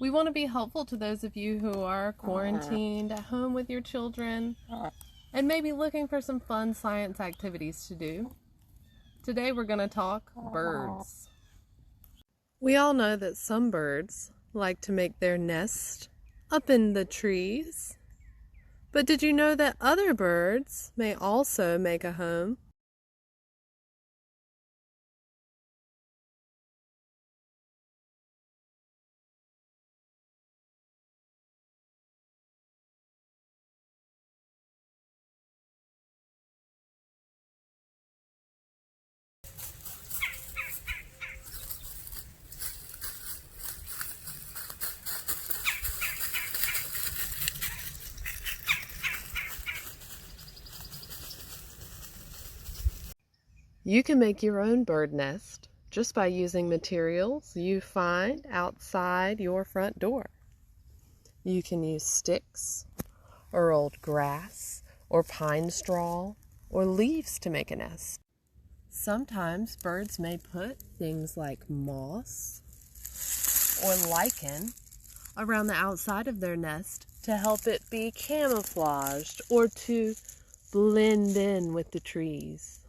We want to be helpful to those of you who are quarantined at home with your children and maybe looking for some fun science activities to do. Today we're going to talk birds. We all know that some birds like to make their nest up in the trees. But did you know that other birds may also make a home? You can make your own bird nest just by using materials you find outside your front door. You can use sticks, or old grass, or pine straw, or leaves to make a nest. Sometimes birds may put things like moss or lichen around the outside of their nest to help it be camouflaged or to blend in with the trees.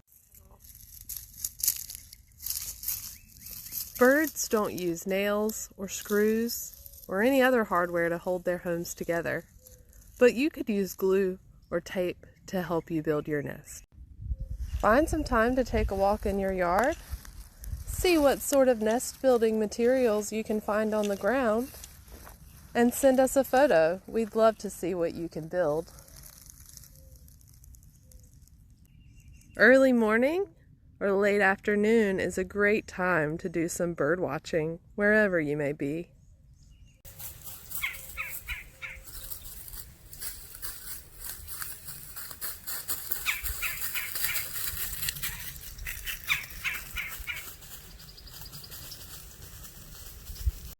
Birds don't use nails or screws or any other hardware to hold their homes together, but you could use glue or tape to help you build your nest. Find some time to take a walk in your yard, see what sort of nest building materials you can find on the ground, and send us a photo. We'd love to see what you can build. Early morning or late afternoon is a great time to do some bird watching wherever you may be.